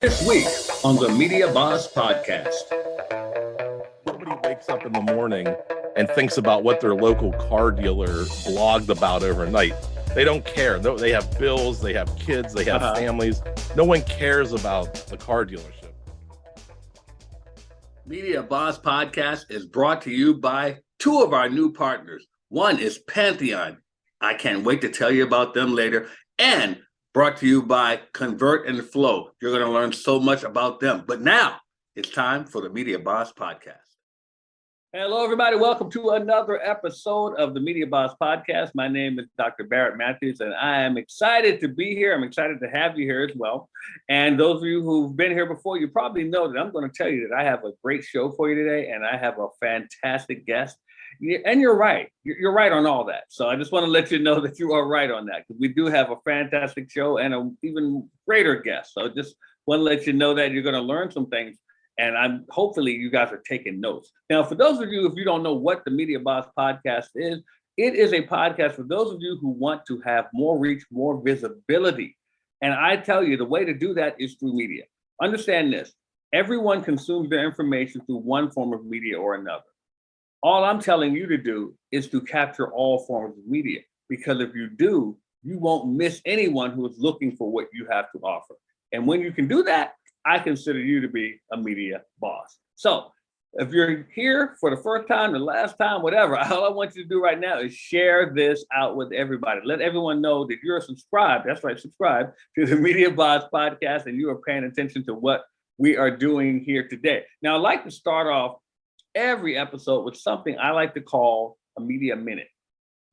This week on the Media Boss Podcast. Nobody wakes up in the morning and thinks about what their local car dealer blogged about overnight. They don't care. They have bills, they have kids, they have families. No one cares about the car dealership. Media Boss Podcast is brought to you by two of our new partners. One is Pantheon. I can't wait to tell you about them later. And brought to you by Convert and Flow. You're going to learn so much about them. But now it's time for the Media Boss Podcast. Hello, everybody. Welcome to another episode of the Media Boss Podcast. My name is Dr. Barrett Matthews, and I am excited to be here. I'm excited to have you here as well. And those of you who've been here before, you probably know that I'm going to tell you that I have a great show for you today, and I have a fantastic guest. And you're right. You're right on all that. So I just want to let you know that you are right on that, because we do have a fantastic show and an even greater guest. So just want to let you know that you're going to learn some things. And hopefully you guys are taking notes. Now, for those of you, if you don't know what the Media Boss Podcast is, it is a podcast for those of you who want to have more reach, more visibility. And I tell you, the way to do that is through media. Understand this. Everyone consumes their information through one form of media or another. All I'm telling you to do is to capture all forms of media, because if you do, you won't miss anyone who is looking for what you have to offer. And when you can do that, I consider you to be a media boss. So if you're here for the first time, the last time, whatever, all I want you to do right now is share this out with everybody. Let everyone know that you're subscribed. That's right, subscribe to the Media Boss Podcast, and you are paying attention to what we are doing here today. Now, I'd like to start off every episode with something I like to call a media minute.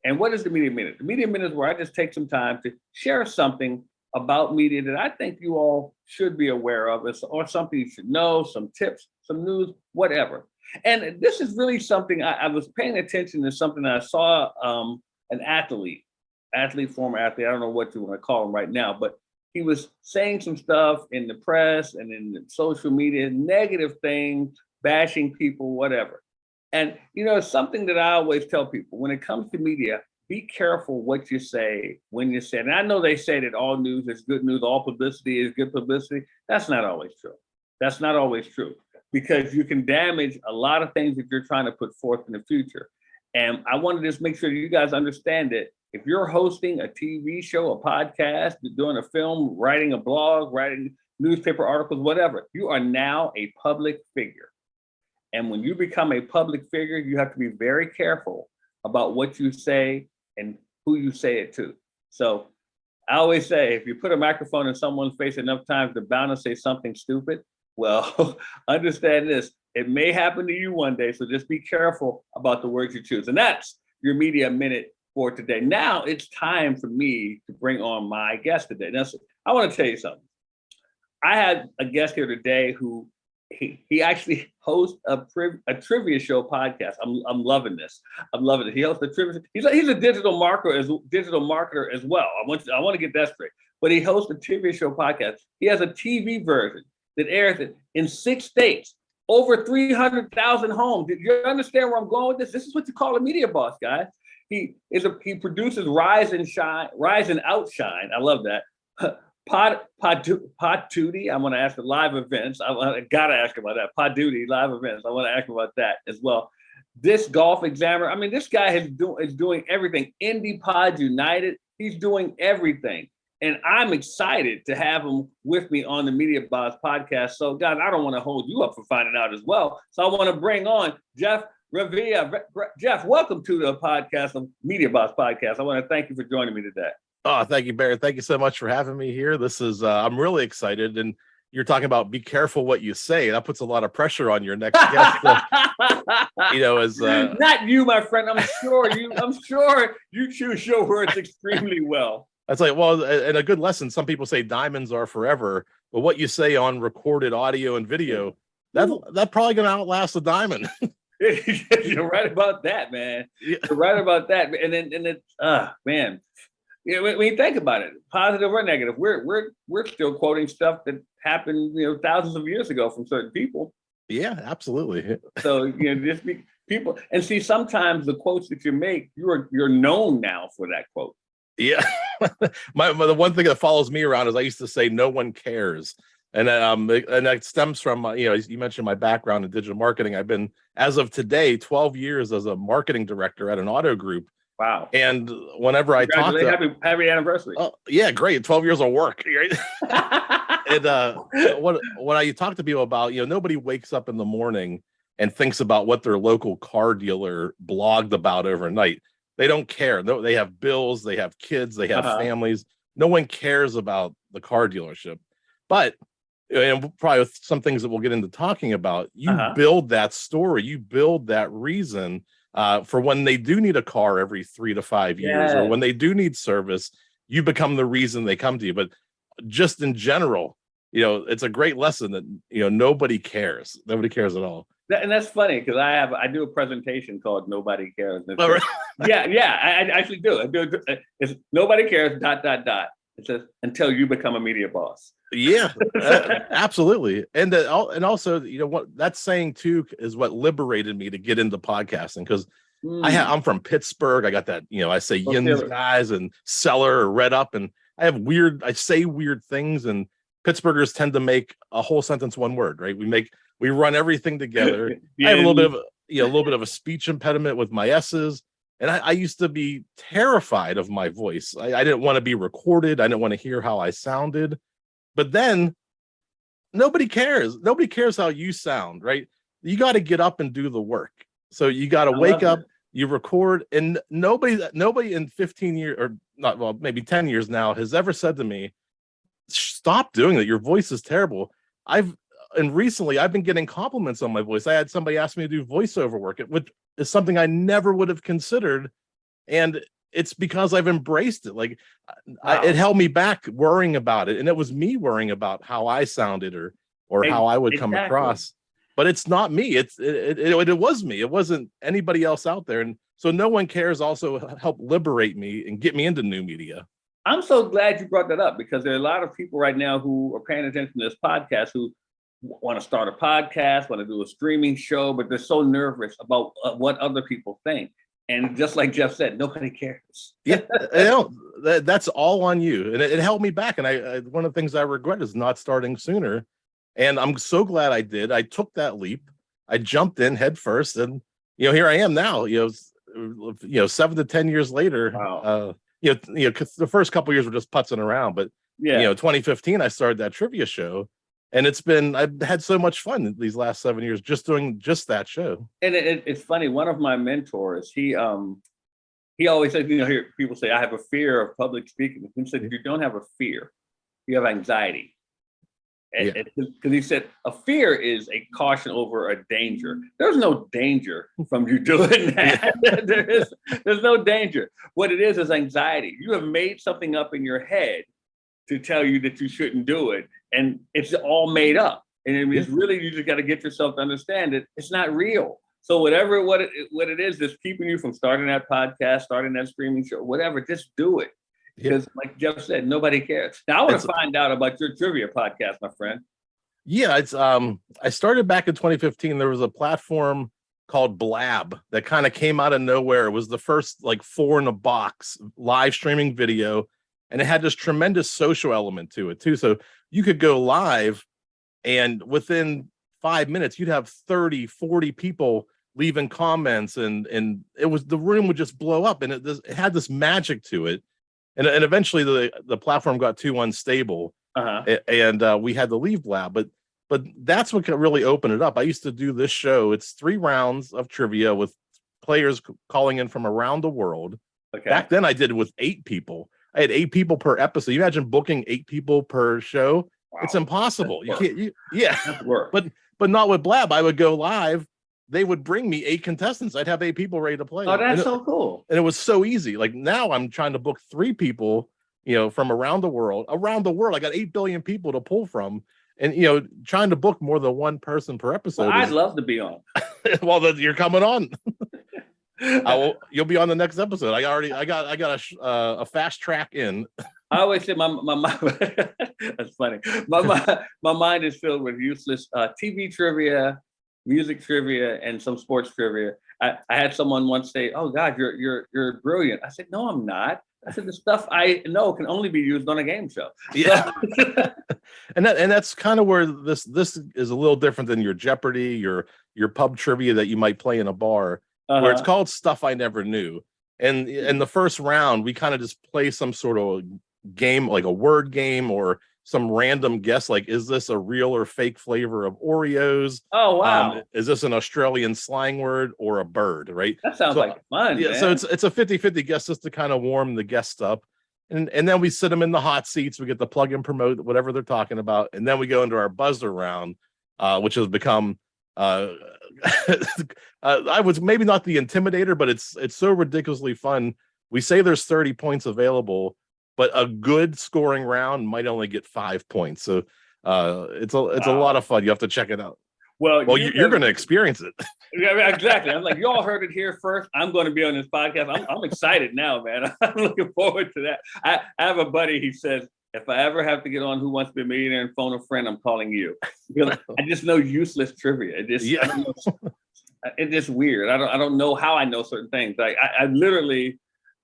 And what is the media minute? The media minute is where I just take some time to share something about media that I think you all should be aware of, or something you should know, some tips, some news, whatever. And this is really something I was paying attention to, something that I saw an former athlete, I don't know what you want to call him right now, but he was saying some stuff in the press and in the social media, negative things, bashing people, whatever. And, it's something that I always tell people when it comes to media, be careful what you say when you say it. And I know they say that all news is good news, all publicity is good publicity. That's not always true. That's not always true, because you can damage a lot of things that you're trying to put forth in the future. And I want to just make sure you guys understand that if you're hosting a TV show, a podcast, doing a film, writing a blog, writing newspaper articles, whatever, you are now a public figure. And when you become a public figure, you have to be very careful about what you say and who you say it to. So I always say, if you put a microphone in someone's face enough times, they're bound to say something stupid. Well, understand this, it may happen to you one day. So just be careful about the words you choose. And that's your media minute for today. Now it's time for me to bring on my guest today. Now, I want to tell you something. I had a guest here today who he actually hosts a trivia show podcast. I'm loving this. I'm loving it. He hosts a trivia. He's a digital marketer as well. I want to get that straight. But he hosts a trivia show podcast. He has a TV version that airs in 6 states, over 300,000 homes. Did you understand where I'm going with this? This is what you call a media boss, guys. He produces Rise and Outshine. I love that. Pod Duty. I want to ask the live events. I got to ask about that. Pod Duty live events. I want to ask about that as well. This Golf Examiner. I mean, this guy is doing everything. Indie Pod United. He's doing everything, and I'm excited to have him with me on the Media Boss Podcast. So, guys, I don't want to hold you up for finding out as well. So, I want to bring on Jeff Revilla. Jeff, welcome to the podcast of Media Boss Podcast. I want to thank you for joining me today. Oh, thank you, Barrett. Thank you so much for having me here. This is, I'm really excited. And you're talking about be careful what you say. That puts a lot of pressure on your next guest. Not you, my friend. I'm sure you choose your words extremely well. That's like, well, and a good lesson. Some people say diamonds are forever, but what you say on recorded audio and video, that probably going to outlast a diamond. You're right about that, man. You're right about that. And it's, man. When you think about it, positive or negative, we're still quoting stuff that happened, thousands of years ago from certain people. Yeah, absolutely. So just be people, and see, sometimes the quotes that you make, you're known now for that quote. Yeah, the one thing that follows me around is I used to say no one cares, And that stems from you mentioned my background in digital marketing. I've been, as of today, 12 years as a marketing director at an auto group. Wow. And whenever I talk to happy anniversary. Oh, yeah, great. 12 years of work. Right? And when I talk to people about, nobody wakes up in the morning and thinks about what their local car dealer blogged about overnight. They don't care. No, they have bills, they have kids, they have families. No one cares about the car dealership. But and probably with some things that we'll get into talking about, you build that story, you build that reason for when they do need a car every 3 to 5 years, or when they do need service, you become the reason they come to you. But just in general, it's a great lesson that, nobody cares. Nobody cares at all. And that's funny because I do a presentation called Nobody Cares. Oh, right. I actually do. It's Nobody Cares, ... It says, until you become a media boss. Yeah, absolutely. And also, what that saying too is what liberated me to get into podcasting, because I'm from Pittsburgh. I got that, I say yins guys and seller or read up, and I say weird things, and Pittsburghers tend to make a whole sentence one word, right? We run everything together. I have a little bit of a speech impediment with my S's. And I used to be terrified of my voice. I didn't want to be recorded. I didn't want to hear how I sounded. But then nobody cares. Nobody cares how you sound, right? You got to get up and do the work. So you got to wake up, you record, and nobody in 15 years, or not, well, maybe 10 years now, has ever said to me, stop doing that. Your voice is terrible. And recently I've been getting compliments on my voice. I had somebody ask me to do voiceover work, which is something I never would have considered. And it's because I've embraced it. Like, it held me back worrying about it. And it was me worrying about how I sounded or how I would come across. But it's not me. It was me. It wasn't anybody else out there. And so no one cares also helped liberate me and get me into new media. I'm so glad you brought that up, because there are a lot of people right now who are paying attention to this podcast who want to start a podcast, want to do a streaming show, but they're so nervous about what other people think. And just like Jeff said, nobody cares. Yeah, that's all on you. And it held me back. And I one of the things I regret is not starting sooner. And I'm so glad I did. I took that leap. I jumped in head first, and here I am now. 7 to 10 years later. Wow. Cause the first couple of years were just putzing around, but 2015 I started that trivia show. And I've had so much fun these last 7 years just doing just that show. And it's funny. One of my mentors, he always said, hear people say, I have a fear of public speaking. He said, you don't have a fear, you have anxiety. Because he said, a fear is a caution over a danger. There's no danger from you doing that. There's no danger. What it is anxiety. You have made something up in your head to tell you that you shouldn't do it. And it's all made up. And it's really, you just got to get yourself to understand that it's not real. So what it is that's keeping you from starting that podcast, starting that streaming show, whatever, just do it. Because like Jeff said, nobody cares. Now I want to find out about your trivia podcast, my friend. Yeah, it's I started back in 2015. There was a platform called Blab that kind of came out of nowhere. It was the first 4 in a box live streaming video. And it had this tremendous social element to it too. So you could go live, and within 5 minutes, you'd have 30, 40 people leaving comments, and the room would just blow up. And it had this magic to it. And eventually the platform got too unstable, and we had to leave Blab. But that's what really opened it up. I used to do this show. It's 3 rounds of trivia with players calling in from around the world. Okay. Back then I did it with 8 people. I had 8 people per episode. You imagine booking 8 people per show? Wow. It's impossible. You can't. That's work. But not with Blab. I would go live. They would bring me 8 contestants. I'd have 8 people ready to play. Oh, that's so cool. And it was so easy. Like now I'm trying to book 3 people, from around the world. Around the world, I got 8 billion people to pull from. And, trying to book more than 1 person per episode. Well, I'd love to be on. Well, then you're coming on. You'll be on the next episode. I got a fast track in. I always say my that's funny. My mind is filled with useless TV trivia, music trivia, and some sports trivia. I had someone once say, "Oh God, you're brilliant." I said, "No, I'm not. I said, the stuff I know can only be used on a game show. Yeah. and that's kind of where this is a little different than your Jeopardy, your pub trivia that you might play in a bar, where it's called Stuff I Never Knew. And in the first round, we kind of just play some sort of game, like a word game or some random guess, like, is this a real or fake flavor of Oreos? Oh, wow. Is this an Australian slang word or a bird, right? That sounds like fun, yeah, man. so it's a 50-50 guess just to kind of warm the guests up. And then we sit them in the hot seats. We get to plug and promote whatever they're talking about. And then we go into our buzzer round, which has become I was maybe not the intimidator, but it's so ridiculously fun. We say there's 30 points available, but a good scoring round might only get 5 points. So it's a lot of fun. You have to check it out. Well, you're going to experience it. Yeah, exactly. I'm like, y'all heard it here first. I'm going to be on this podcast. I'm excited now, man. I'm looking forward to that. I have a buddy. He says, if I ever have to get on Who Wants to Be a Millionaire and phone a friend, I'm calling you. Because I just know useless trivia. It's just weird. I don't know how I know certain things. Like I literally,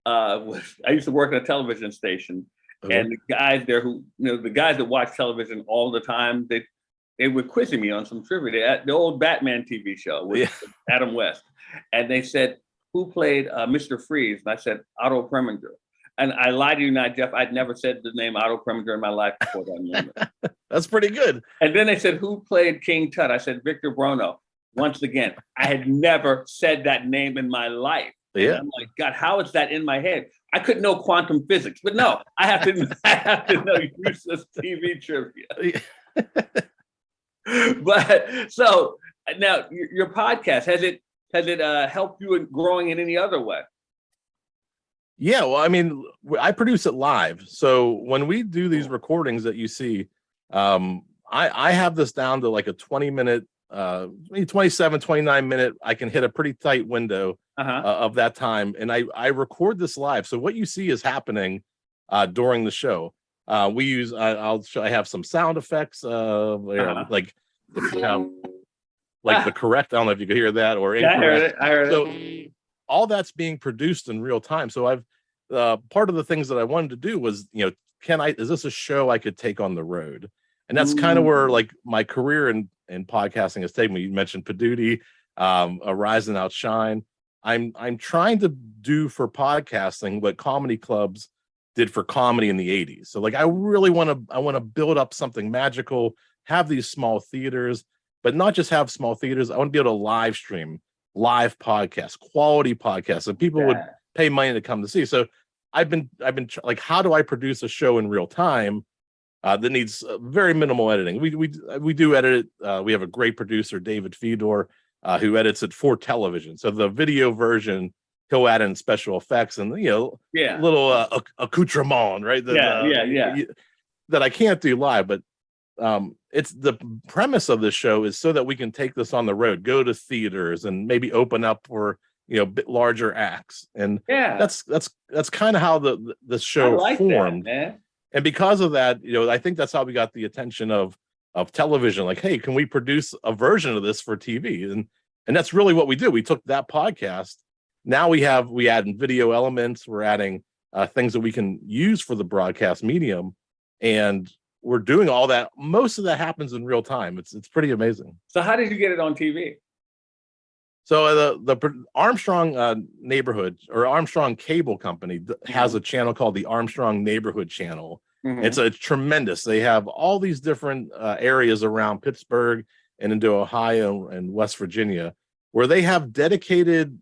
I used to work at a television station, and the guys there who, the guys that watch television all the time, they were quizzing me on some trivia. The old Batman TV show with Adam West. And they said, who played Mr. Freeze? And I said, Otto Preminger. And I lied to you not, Jeff. I'd never said the name Otto Preminger in my life before that moment. That's pretty good. And then they said, who played King Tut? I said, Victor Bruno. Once again, I had never said that name in my life. Yeah. And I'm like, God, how is that in my head? I couldn't know quantum physics, but no, I have to know useless TV trivia. But so now your podcast, has it helped you in growing in any other way? Yeah, well, I mean, I produce it live. So when we do these recordings that you see, I have this down to like a 20-minute, 27, 29-minute. I can hit a pretty tight window of that time. And I record this live. So what you see is happening during the show. We use, I have some sound effects, like if you have like the correct, I don't know if you could hear that or incorrect. I heard it. So all that's being produced in real time. So I've part of the things that I wanted to do was, is this a show I could take on the road? And that's kind of where like my career in podcasting has taken me. You mentioned Paduti, Arise and Outshine. I'm trying to do for podcasting what comedy clubs did for comedy in the 80s. So like I want to build up something magical, have these small theaters, but not just have small theaters. I want to be able to live stream live podcasts, quality podcasts, and people would pay money to come to see. So I've been like, how do I produce a show in real time that needs very minimal editing? We do edit it. We have a great producer, David Fedor, who edits it for television. So the video version, he'll add in special effects and little accoutrement, right? That I can't do live, but it's the premise of the show is so that we can take this on the road, go to theaters, and maybe open up for bit larger acts. And that's kind of how the show formed. That, man. And because of that, I think that's how we got the attention of television. Like, hey, can we produce a version of this for TV? And that's really what we do. We took that podcast. Now we add in video elements. We're adding things that we can use for the broadcast medium, and we're doing all that. Most of that happens in real time. It's pretty amazing. So how did you get it on TV? So the Armstrong neighborhood or Armstrong Cable Company has a channel called the Armstrong Neighborhood Channel. Mm-hmm. It's tremendous. They have all these different areas around Pittsburgh and into Ohio and West Virginia, where they have dedicated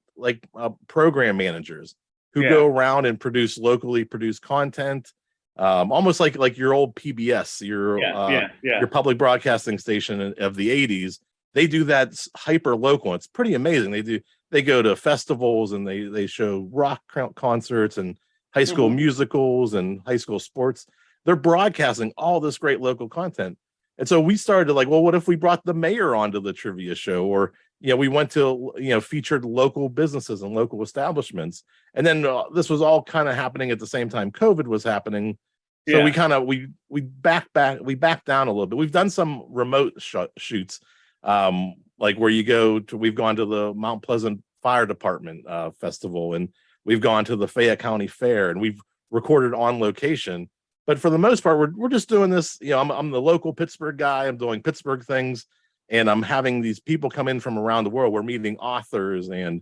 program managers who go around and locally produce content. Almost like your old PBS, your public broadcasting station of the 80s. They do that hyper local. It's pretty amazing. They go to festivals and they show rock concerts and high school musicals and high school sports. They're broadcasting all this great local content. And so we started to what if we brought the mayor onto the trivia show, or we went to featured local businesses and local establishments. And then this was all kind of happening at the same time COVID was happening. So we backed down a little bit. We've done some remote shoots, where we've gone to the Mount Pleasant Fire Department festival, and we've gone to the Fayette County Fair, and we've recorded on location. But for the most part, we're just doing this. I'm the local Pittsburgh guy. I'm doing Pittsburgh things, and I'm having these people come in from around the world. We're meeting authors and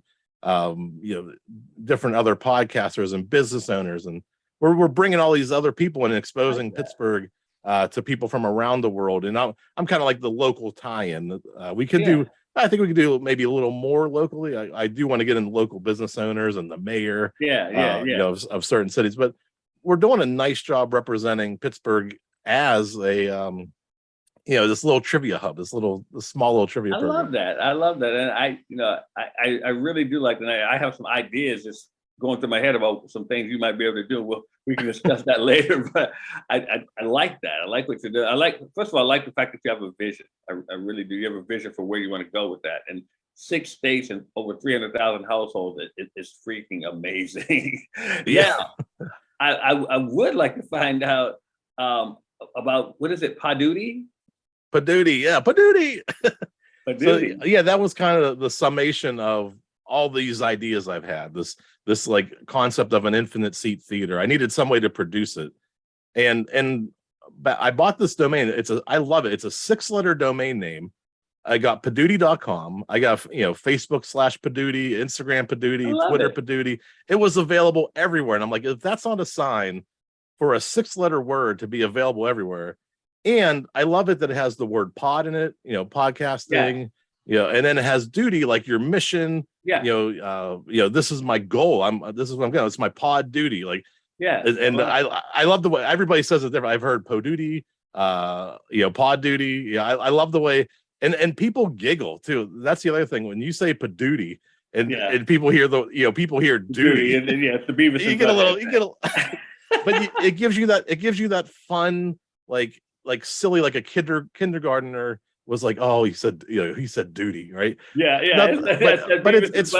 different other podcasters and business owners, and we're bringing all these other people and exposing Pittsburgh to people from around the world. And I'm kind of like the local tie-in. I think we could do maybe a little more locally. I do want to get into local business owners and the mayor, of certain cities, but we're doing a nice job representing Pittsburgh as a, this little trivia hub, this small little trivia program. I love that. And I really do like that. I have some ideas just going through my head about some things you might be able to do. Well, we can discuss that later, but I like that. I like what you're doing. First of all, I like the fact that you have a vision. I really do. You have a vision for where you want to go with that. And 6 states and over 300,000 households, it's freaking amazing. Yeah. I would like to find out about, what is it, Paduti? Paduti. So, that was kind of the summation of all these ideas I've had. This like concept of an infinite seat theater. I needed some way to produce it, and I bought this domain. I love it. It's a 6-letter domain name. I got Paduti.com. I got Facebook /Paduti, Instagram Paduti, Twitter Paduti. It was available everywhere, and I'm like, if that's not a sign for a 6-letter word to be available everywhere. And I love it that it has the word pod in it, podcasting, and then it has duty, like your mission, this is my goal. This is what I'm going. It's my pod duty. Like, and I love the way everybody says it different. I've heard pod duty, pod duty. Yeah. I love the way, and people giggle too. That's the other thing. When you say paduty and people hear people hear duty, and then the Beavis. you get a but it gives you that fun, like silly, like a kindergartner was like, oh, he said duty, right? But it's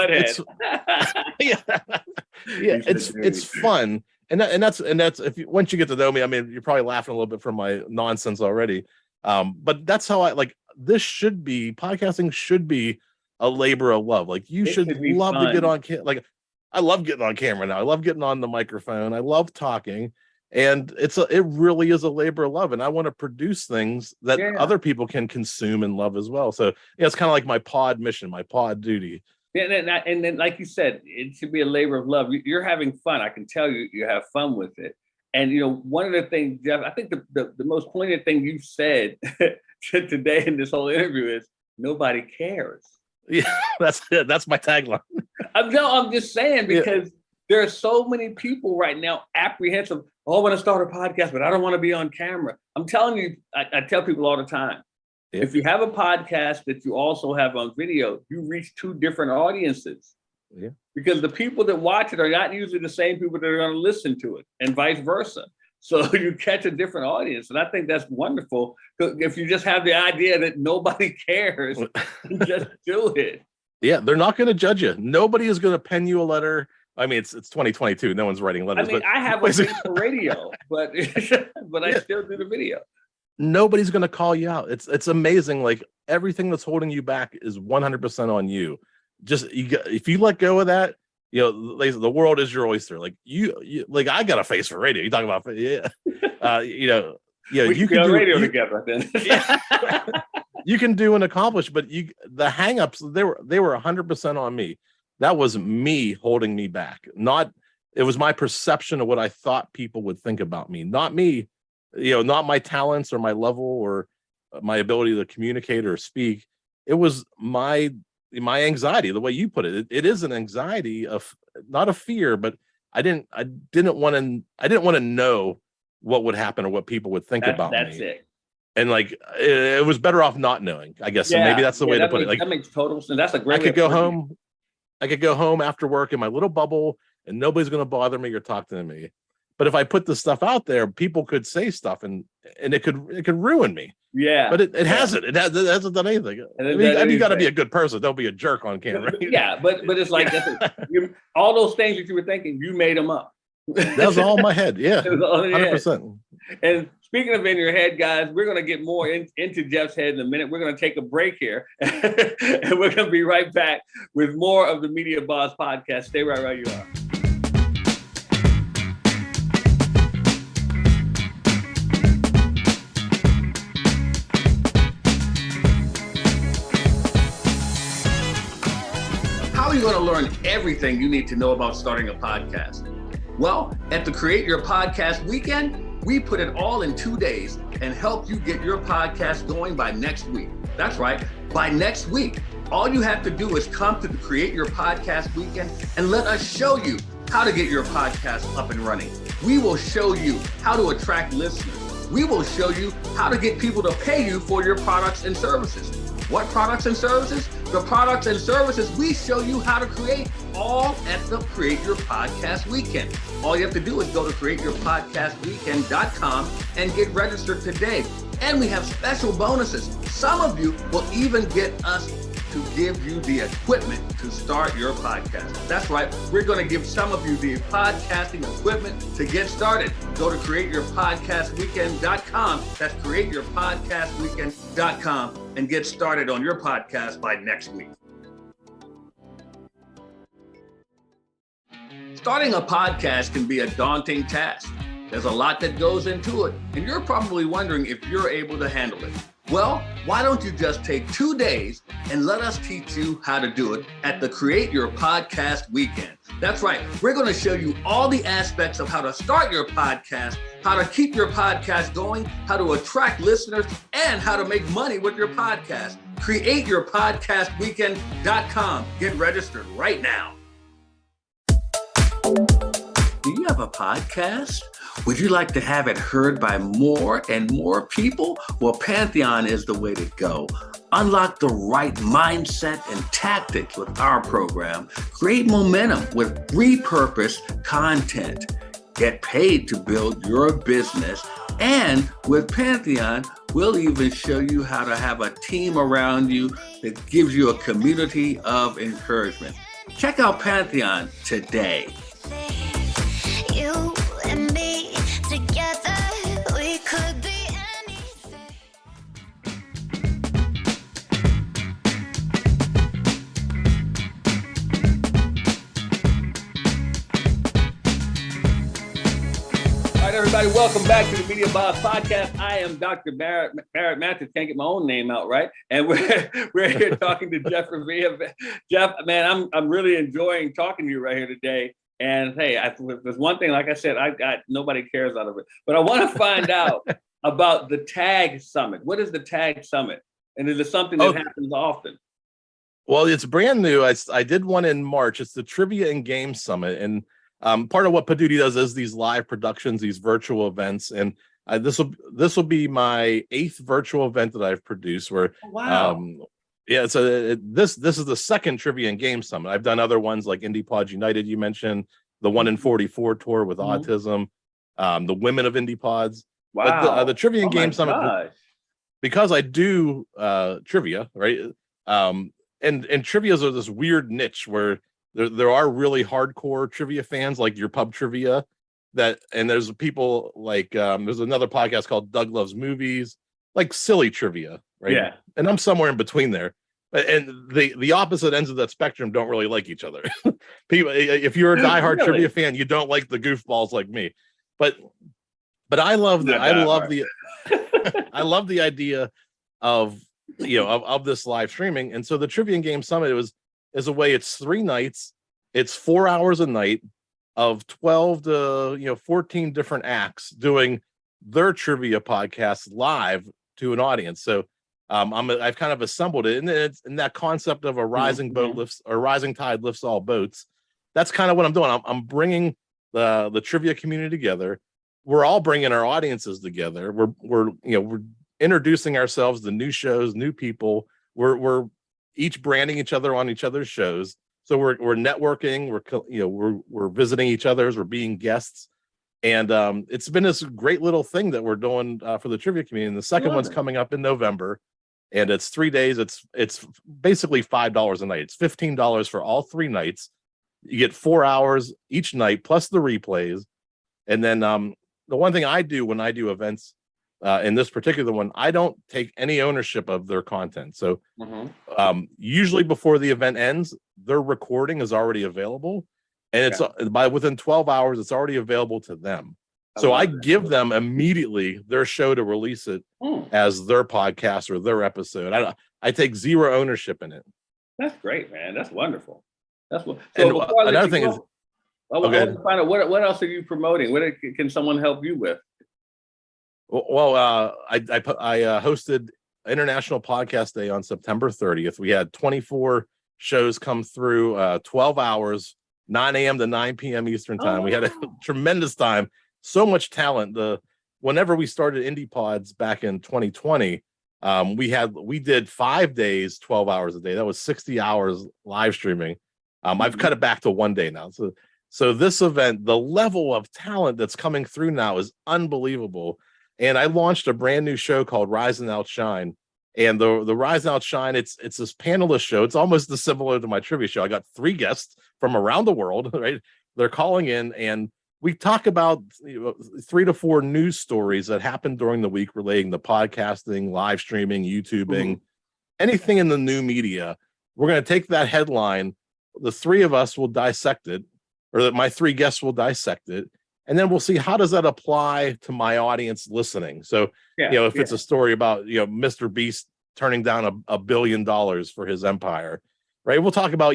it's fun, and that's if once you get to know me, I mean, you're probably laughing a little bit from my nonsense already, but that's how podcasting should be a labor of love. Like you should love to get on like I love getting on camera now. I love getting on the microphone. I love talking. And it really is a labor of love, and I want to produce things that other people can consume and love as well. So it's kind of like my pod mission, my pod duty. And then, like you said, it should be a labor of love. You're having fun. I can tell you have fun with it. And one of the things, Jeff, I think the most poignant thing you said today in this whole interview is nobody cares. Yeah, that's it. That's my tagline. I'm just saying, because there are so many people right now apprehensive. Oh, I want to start a podcast, but I don't want to be on camera. I'm telling you, I tell people all the time, if you have a podcast that you also have on video, you reach 2 different audiences. Yeah. Because the people that watch it are not usually the same people that are going to listen to it, and vice versa. So you catch a different audience. And I think that's wonderful. If you just have the idea that nobody cares, you just do it. Yeah, they're not going to judge you. Nobody is going to pen you a letter. I mean, it's 2022. No one's writing letters. I mean, I have a face for radio, but I still do the video. Nobody's going to call you out. It's amazing. Like everything that's holding you back is 100% on you. If you let go of that, the world is your oyster. Like you like I got a face for radio. You talk about we can do radio together then. You can do and accomplish, but the hangups they were 100% on me. That was me holding me back. It was my perception of what I thought people would think about me, not me, not my talents or my level or my ability to communicate or speak. It was my anxiety, the way you put it. It is an anxiety of not a fear, but I didn't want to know what would happen or what people would think about me. That's it. And like it was better off not knowing, I guess. So maybe that's the way to put it. Like that makes total sense. That's a great. I could go home after work in my little bubble, and nobody's going to bother me or talk to me. But if I put this stuff out there, people could say stuff, and it could ruin me. Yeah. But it hasn't. It hasn't done anything. You got to be a good person. Don't be a jerk on camera. Yeah, but it's like all those things that you were thinking, you made them up. That was all in my head. Yeah, 100%. And speaking of in your head, guys, we're going to get more into Jeff's head in a minute. We're going to take a break here, and we're going to be right back with more of the Media Boss Podcast. Stay right where you are. are you going to learn everything you need to know about starting a podcast? Well, at the Create Your Podcast Weekend, we put it all in 2 days and help you get your podcast going by next week. That's right, by next week. All you have to do is come to the Create Your Podcast Weekend and let us show you how to get your podcast up and running. We will show you how to attract listeners. We will show you how to get people to pay you for your products and services. What products and services? The products and services we show you how to create, all at the Create Your Podcast Weekend. All you have to do is go to createyourpodcastweekend.com and get registered today. And we have special bonuses. Some of you will even get us to give you the equipment to start your podcast. That's right, we're going to give some of you the podcasting equipment to get started. Go to createyourpodcastweekend.com. That's createyourpodcastweekend.com and get started on your podcast by next week. Starting a podcast can be a daunting task. There's a lot that goes into it, and you're probably wondering if you're able to handle it. Well, why don't you just take 2 days and let us teach you how to do it at the Create Your Podcast Weekend. That's right. We're going to show you all the aspects of how to start your podcast, how to keep your podcast going, how to attract listeners, and how to make money with your podcast. CreateYourPodcastWeekend.com. Get registered right now. Do you have a podcast? Would you like to have it heard by more and more people? Well, Pantheon is the way to go. Unlock the right mindset and tactics with our program. Create momentum with repurposed content. Get paid to build your business. And with Pantheon, we'll even show you how to have a team around you that gives you a community of encouragement. Check out Pantheon today. You and me together, we could be anything. All right, everybody, welcome back to the Media Boss Podcast. I am Dr. Barrett Mathis. Can't get my own name out right, and we're here talking to Jeff Revilla. Jeff, man, I'm really enjoying talking to you right here today. And hey, there's one thing, like I said, I got nobody cares out of it, but I want to find out about the Tag Summit. What is the Tag Summit, and is it something that happens often? Well, it's brand new. I did one in March. It's the Trivia and Game Summit, and part of what Paduti does is these live productions, these virtual events, and this will be my 8th virtual event that I've produced. Where yeah, so this is the second Trivia and Game Summit. I've done other ones like Indie Pods United. You mentioned the 1 in 44 tour with autism, the Women of Indie Pods. Wow, but the Trivia and Game Summit, because I do trivia, right? And trivias are this weird niche where there are really hardcore trivia fans, like your pub trivia, and there's people like there's another podcast called Doug Loves Movies, like silly trivia, right? Yeah. And I'm somewhere in between there. And the opposite ends of that spectrum don't really like each other. People, if you're a diehard trivia fan, you don't like the goofballs like me. But I love the I love the idea of of this live streaming. And so the Trivia and Game Summit is a way. It's 3 nights. It's 4 hours a night of 12 to 14 different acts doing their trivia podcast live to an audience. So I've kind of assembled it, and it's in that concept of a rising boat lifts, or rising tide lifts all boats. That's kind of what I'm doing. I'm bringing the trivia community together. We're all bringing our audiences together. We're introducing ourselves to new shows, new people. We're each branding each other on each other's shows. So we're networking. We're visiting each other's. We're being guests, and it's been this great little thing that we're doing for the trivia community. And the second one's coming up in November, and it's 3 days. It's basically $5 a night. It's $15 for all 3 nights. You get 4 hours each night plus the replays. And then the one thing I do when I do events, in this particular one, I don't take any ownership of their content. So usually before the event ends, their recording is already available, and it's within 12 hours, it's already available to them. So I give them immediately their show to release it as their podcast or their episode. I take zero ownership in it. That's great, man. That's wonderful. That's what. And So before I let another you thing go, is, I want to find out what else are you promoting? What can someone help you with? well, I hosted International Podcast Day on September 30th. We had 24 shows come through, 12 hours, 9 a.m. to 9 p.m. Eastern time. We had a tremendous time. So much talent. Whenever we started Indie Pods back in 2020, we did 5 days, 12 hours a day. That was 60 hours live streaming. I've cut it back to 1 day now. So this event, the level of talent that's coming through now is unbelievable. And I launched a brand new show called Rise and Outshine. And the Rise and Outshine, it's this panelist show. It's almost similar to my trivia show. I got 3 guests from around the world, right? They're calling in, and we talk about 3 to 4 news stories that happened during the week relating to podcasting, live streaming, YouTubing, anything in the new media. We're going to take that headline. The 3 of us will dissect it, or that my 3 guests will dissect it. And then we'll see, how does that apply to my audience listening? So, if it's a story about, Mr. Beast turning down $1 billion for his empire, right? We'll talk about,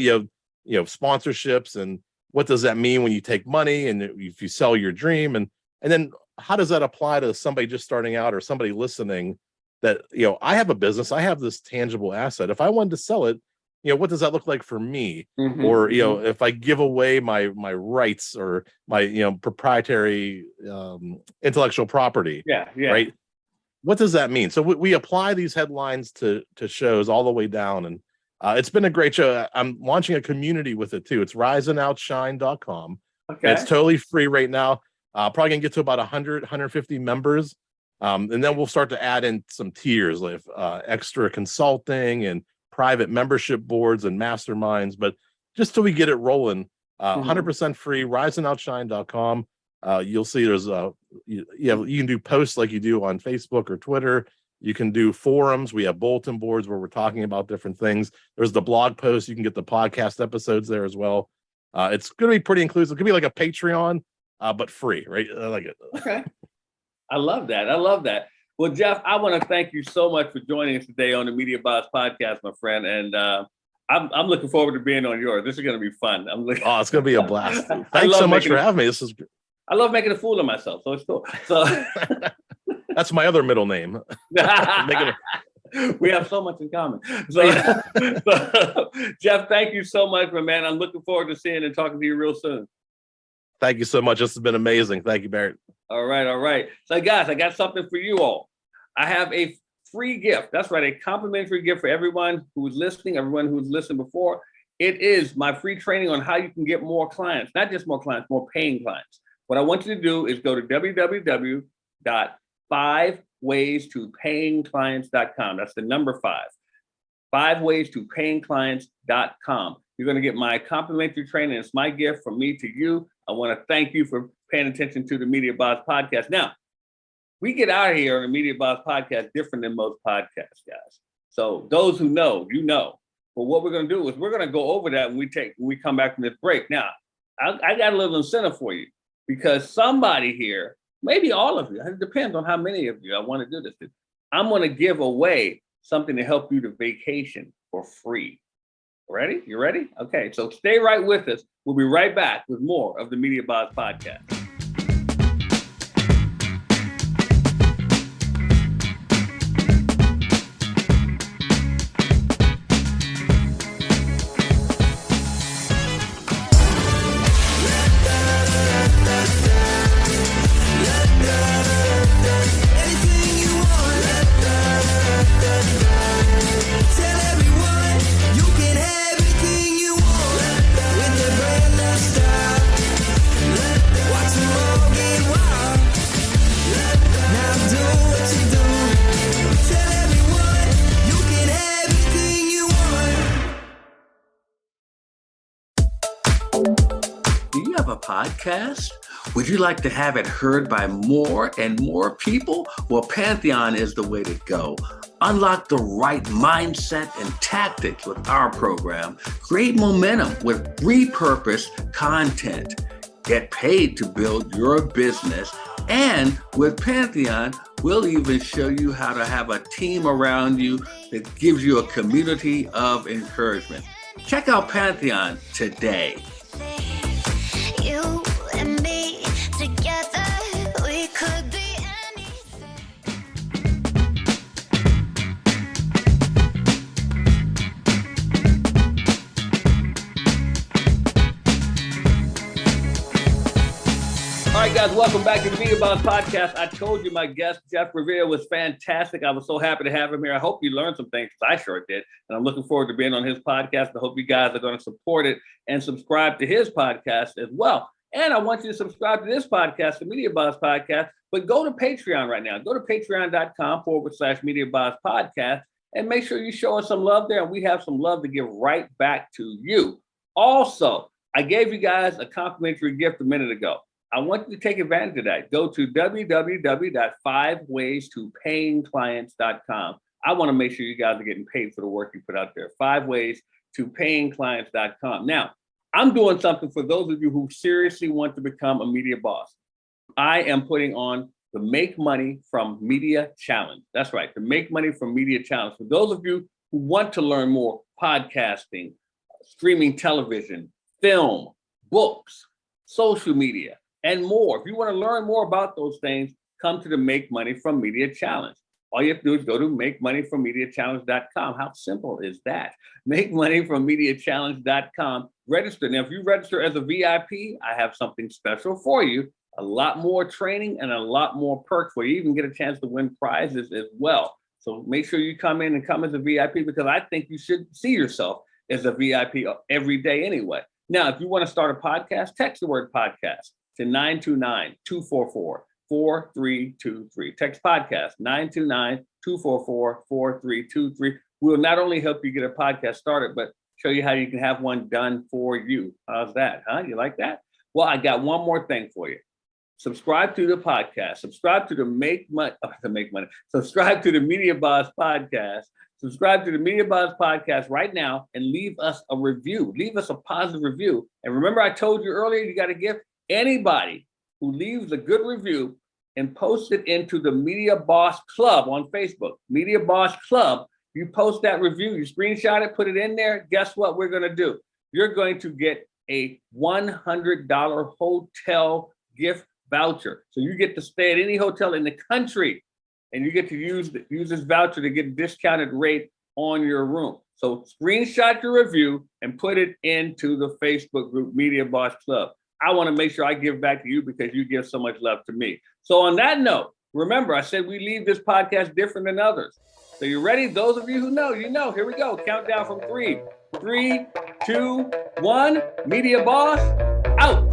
sponsorships and what does that mean when you take money and if you sell your dream, and then how does that apply to somebody just starting out or somebody listening that, I have a business, I have this tangible asset. If I wanted to sell it, what does that look like for me? Or, if I give away my rights or my, proprietary intellectual property, right? What does that mean? So we apply these headlines to shows all the way down. And it's been a great show. I'm launching a community with it too. It's riseandoutshine.com. Okay. It's totally free right now. Probably gonna get to about 150 members. And then we'll start to add in some tiers like extra consulting and private membership boards and masterminds, but just till we get it rolling, 100% free, riseandoutshine.com. You'll see there's you can do posts like you do on Facebook or Twitter. You can do forums. We have bulletin boards where we're talking about different things. There's the blog post. You can get the podcast episodes there as well. It's going to be pretty inclusive. It could be like a Patreon, but free, right? I like it. Okay. I love that. Well, Jeff, I want to thank you so much for joining us today on the Media Boss Podcast, my friend. And I'm looking forward to being on yours. This is going to be fun. It's going to be a blast. Thanks so much for having me. This is. I love making a fool of myself, so it's cool. So that's my other middle name. We have so much in common. So, Jeff, thank you so much, my man. I'm looking forward to seeing and talking to you real soon. Thank you so much. This has been amazing. Thank you, Barrett. All right. So, guys, I got something for you all. I have a free gift. That's right, a complimentary gift for everyone who's listening, everyone who's listened before. It is my free training on how you can get more clients, not just more clients, more paying clients. What I want you to do is go to www.5waystoPayingClients.com. That's the number 5. 5waystoPayingClients.com. You're going to get my complimentary training. It's my gift from me to you. I want to thank you for paying attention to the Media Boss Podcast. Now, we get out of here on the Media Boss Podcast different than most podcasts, guys. So those who know, you know. But what we're going to do is we're going to go over that when we come back from this break. Now, I got a little incentive for you because somebody here, maybe all of you, it depends on how many of you I want to do this to. I'm going to give away something to help you to vacation for free. Ready? You ready? Okay, so stay right with us. We'll be right back with more of the Media Boss Podcast. Podcast? Would you like to have it heard by more and more people? Well, Pantheon is the way to go. Unlock the right mindset and tactics with our program. Create momentum with repurposed content. Get paid to build your business. And with Pantheon, we'll even show you how to have a team around you that gives you a community of encouragement. Check out Pantheon today. You and me together, we could be anything. All right, guys, welcome back to the Media Boss Podcast. I told you my guest, Jeff Revilla, was fantastic. I was so happy to have him here. I hope you learned some things, because I sure did. And I'm looking forward to being on his podcast. I hope you guys are going to support it and subscribe to his podcast as well. And I want you to subscribe to this podcast, the Media Boss Podcast, but go to Patreon right now. Go to patreon.com/Media Boss Podcast and make sure you show us some love there. And we have some love to give right back to you. Also, I gave you guys a complimentary gift a minute ago. I want you to take advantage of that. Go to www.5waystoPayingClients.com. I want to make sure you guys are getting paid for the work you put out there. 5waystoPayingClients.com. Now, I'm doing something for those of you who seriously want to become a media boss. I am putting on the Make Money from Media Challenge. That's right, the Make Money from Media Challenge. For those of you who want to learn more podcasting, streaming television, film, books, social media, and more. If you want to learn more about those things, come to the Make Money from Media Challenge. All you have to do is go to MakeMoneyFromMediaChallenge.com. How simple is that? MakeMoneyFromMediaChallenge.com. Register. Now, if you register as a VIP, I have something special for you. A lot more training and a lot more perks for you. You even get a chance to win prizes as well. So make sure you come in and come as a VIP, because I think you should see yourself as a VIP every day anyway. Now, if you want to start a podcast, text the word podcast to 929-244-4323. Text podcast 929-244-4323. We'll not only help you get a podcast started, but show you how you can have one done for you. How's that? Huh? You like that? Well, I got one more thing for you. Subscribe to the podcast. Subscribe to the Subscribe to the Media Boss Podcast. Subscribe to the Media Boss Podcast right now and leave us a review. Leave us a positive review. And remember, I told you earlier, you got to give anybody who leaves a good review and posts it into the Media Boss Club on Facebook. Media Boss Club. You post that review, you screenshot it, put it in there. Guess what we're going to do? You're going to get a $100 hotel gift voucher. So you get to stay at any hotel in the country, and you get to use this voucher to get a discounted rate on your room. So screenshot your review and put it into the Facebook group, Media Boss Club. I want to make sure I give back to you because you give so much love to me. So on that note, remember, I said we leave this podcast different than others. So you ready? Those of you who know, you know. Here we go. Countdown from 3, 2, 1. Media Boss out.